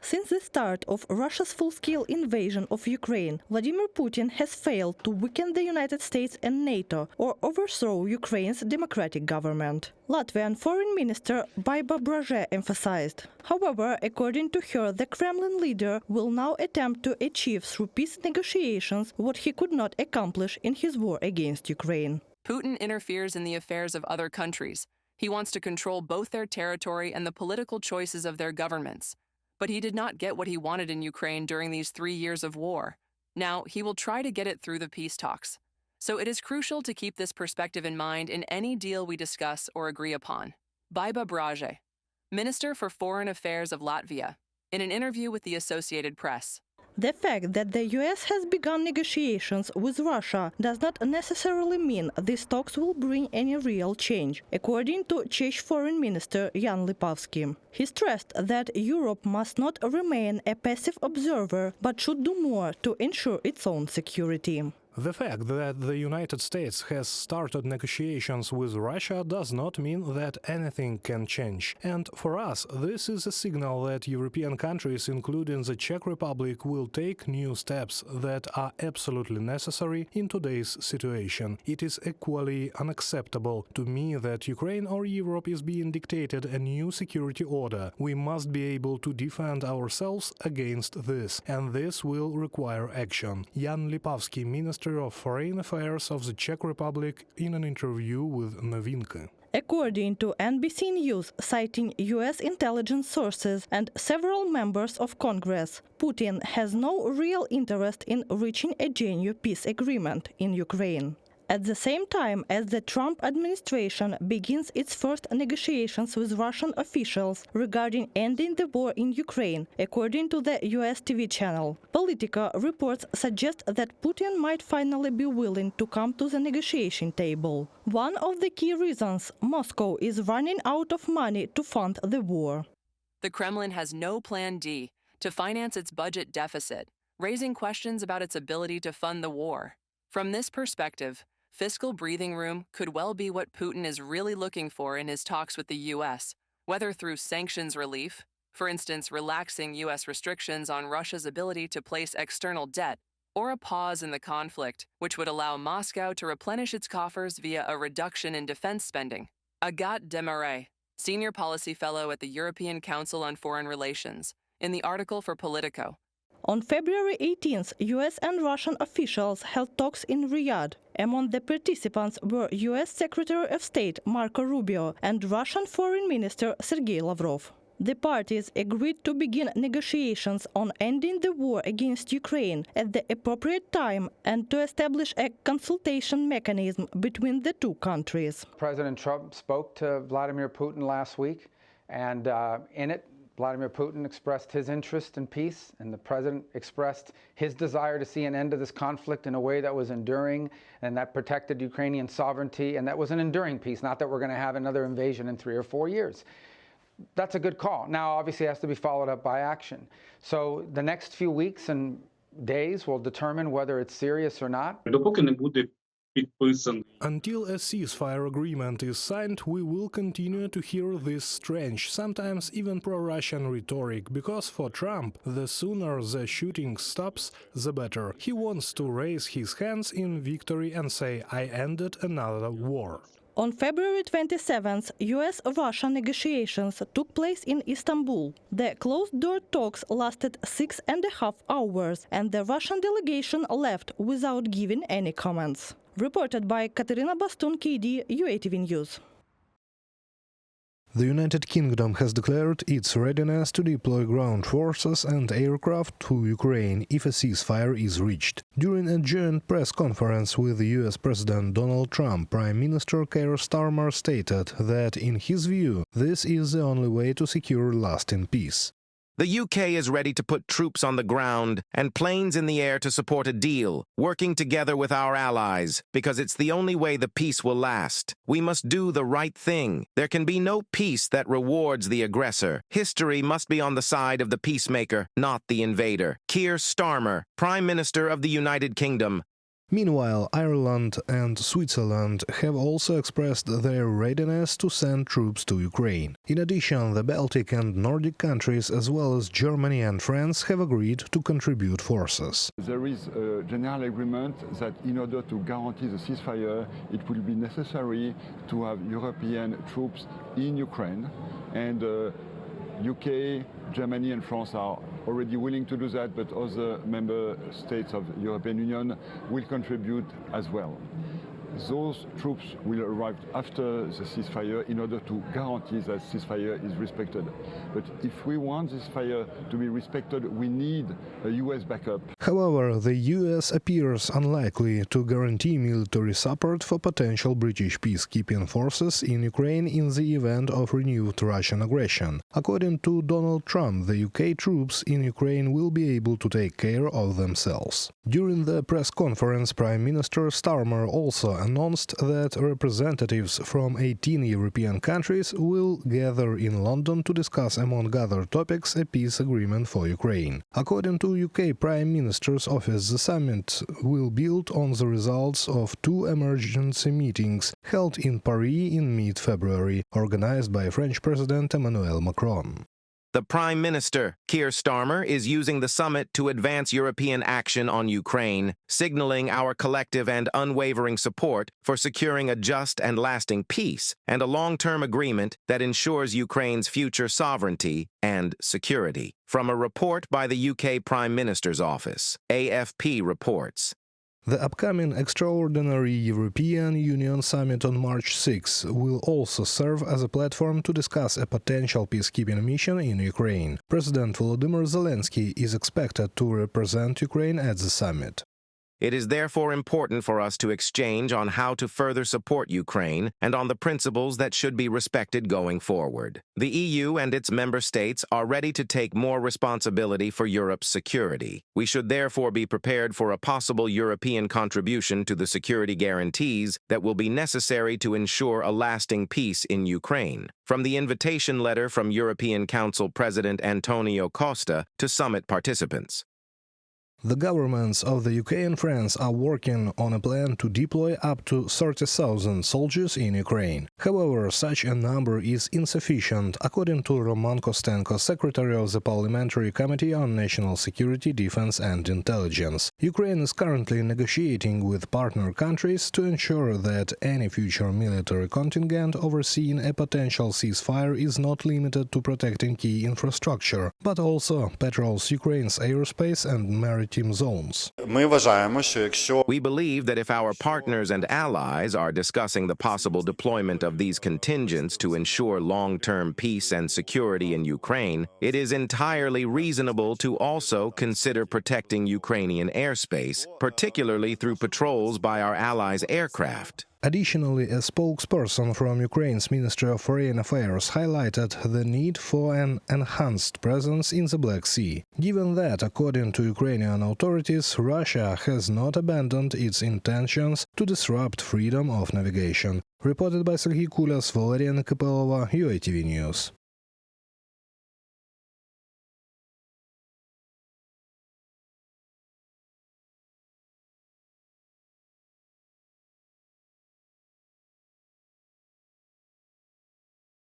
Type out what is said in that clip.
Since the start of Russia's full-scale invasion of Ukraine, Vladimir Putin has failed to weaken the United States and NATO or overthrow Ukraine's democratic government. Latvian Foreign Minister Baiba Braže emphasized. However, according to her, the Kremlin leader will now attempt to achieve through peace negotiations what he could not accomplish in his war against Ukraine. Putin interferes in the affairs of other countries. He wants to control both their territory and the political choices of their governments. But he did not get what he wanted in Ukraine during these 3 years of war. Now, he will try to get it through the peace talks. So it is crucial to keep this perspective in mind in any deal we discuss or agree upon. Baiba Braže, Minister for Foreign Affairs of Latvia, in an interview with the Associated Press. The fact that the US has begun negotiations with Russia does not necessarily mean these talks will bring any real change, according to Czech Foreign Minister Jan Lipavsky. He stressed that Europe must not remain a passive observer, but should do more to ensure its own security. The fact that the United States has started negotiations with Russia does not mean that anything can change. And for us, this is a signal that European countries, including the Czech Republic, will take new steps that are absolutely necessary in today's situation. It is equally unacceptable to me that Ukraine or Europe is being dictated a new security order. We must be able to defend ourselves against this, and this will require action. Jan Lipavsky, Minister of Foreign Affairs of the Czech Republic, in an interview with Novinka. According to NBC News, citing US intelligence sources and several members of Congress, Putin has no real interest in reaching a genuine peace agreement in Ukraine. At the same time as the Trump administration begins its first negotiations with Russian officials regarding ending the war in Ukraine, according to the US TV channel, Politico reports suggest that Putin might finally be willing to come to the negotiation table. One of the key reasons Moscow is running out of money to fund the war. The Kremlin has no plan D to finance its budget deficit, raising questions about its ability to fund the war. From this perspective, fiscal breathing room could well be what Putin is really looking for in his talks with the U.S., whether through sanctions relief, for instance, relaxing U.S. restrictions on Russia's ability to place external debt, or a pause in the conflict, which would allow Moscow to replenish its coffers via a reduction in defense spending. Agathe Desmarais, Senior Policy Fellow at the European Council on Foreign Relations, in the article for Politico. On February 18th, US and Russian officials held talks in Riyadh. Among the participants were US Secretary of State Marco Rubio and Russian Foreign Minister Sergei Lavrov. The parties agreed to begin negotiations on ending the war against Ukraine at the appropriate time and to establish a consultation mechanism between the two countries. President Trump spoke to Vladimir Putin last week, and in it, Vladimir Putin expressed his interest in peace, and the president expressed his desire to see an end to this conflict in a way that was enduring and that protected Ukrainian sovereignty, and that was an enduring peace, not that we're going to have another invasion in 3 or 4 years. That's a good call. Now, obviously, it has to be followed up by action. So the next few weeks and days will determine whether it's serious or not. Until a ceasefire agreement is signed, we will continue to hear this strange, sometimes even pro-Russian rhetoric, because for Trump, the sooner the shooting stops, the better. He wants to raise his hands in victory and say, "I ended another war." On February 27th, US-Russia negotiations took place in Istanbul. The closed-door talks lasted 6.5 hours, and the Russian delegation left without giving any comments. Reported by Katerina Bastun, KD, UATV News. The United Kingdom has declared its readiness to deploy ground forces and aircraft to Ukraine if a ceasefire is reached. During a joint press conference with US President Donald Trump, Prime Minister Keir Starmer stated that, in his view, this is the only way to secure lasting peace. The UK is ready to put troops on the ground and planes in the air to support a deal, working together with our allies, because it's the only way the peace will last. We must do the right thing. There can be no peace that rewards the aggressor. History must be on the side of the peacemaker, not the invader. Keir Starmer, Prime Minister of the United Kingdom. Meanwhile, Ireland and Switzerland have also expressed their readiness to send troops to Ukraine. In addition, the Baltic and Nordic countries, as well as Germany and France, have agreed to contribute forces. There is a general agreement that in order to guarantee the ceasefire, it will be necessary to have European troops in Ukraine, and UK, Germany and France are already willing to do that, but other member states of the European Union will contribute as well. Those troops will arrive after the ceasefire in order to guarantee that ceasefire is respected. But if we want this ceasefire to be respected, we need a US backup. However, the US appears unlikely to guarantee military support for potential British peacekeeping forces in Ukraine in the event of renewed Russian aggression. According to Donald Trump, the UK troops in Ukraine will be able to take care of themselves. During the press conference, Prime Minister Starmer also announced that representatives from 18 European countries will gather in London to discuss, among other topics, a peace agreement for Ukraine. According to UK Prime Minister's office, the summit will build on the results of two emergency meetings held in Paris in mid-February, organized by French President Emmanuel Macron. The Prime Minister, Keir Starmer, is using the summit to advance European action on Ukraine, signaling our collective and unwavering support for securing a just and lasting peace and a long-term agreement that ensures Ukraine's future sovereignty and security. From a report by the UK Prime Minister's office, AFP reports. The upcoming extraordinary European Union summit on March 6 will also serve as a platform to discuss a potential peacekeeping mission in Ukraine. President Volodymyr Zelensky is expected to represent Ukraine at the summit. It is therefore important for us to exchange on how to further support Ukraine and on the principles that should be respected going forward. The EU and its member states are ready to take more responsibility for Europe's security. We should therefore be prepared for a possible European contribution to the security guarantees that will be necessary to ensure a lasting peace in Ukraine. From the invitation letter from European Council President Antonio Costa to summit participants. The governments of the UK and France are working on a plan to deploy up to 30,000 soldiers in Ukraine. However, such a number is insufficient, according to Roman Kostenko, Secretary of the Parliamentary Committee on National Security, Defense and Intelligence. Ukraine is currently negotiating with partner countries to ensure that any future military contingent overseeing a potential ceasefire is not limited to protecting key infrastructure, but also patrols Ukraine's airspace and maritime zones. We believe that if our partners and allies are discussing the possible deployment of these contingents to ensure long-term peace and security in Ukraine, it is entirely reasonable to also consider protecting Ukrainian airspace, particularly through patrols by our allies' aircraft. Additionally, a spokesperson from Ukraine's Ministry of Foreign Affairs highlighted the need for an enhanced presence in the Black Sea, given that, according to Ukrainian authorities, Russia has not abandoned its intentions to disrupt freedom of navigation. Reported by Serhiy Kulas, Valerian Kapelova, UATV News.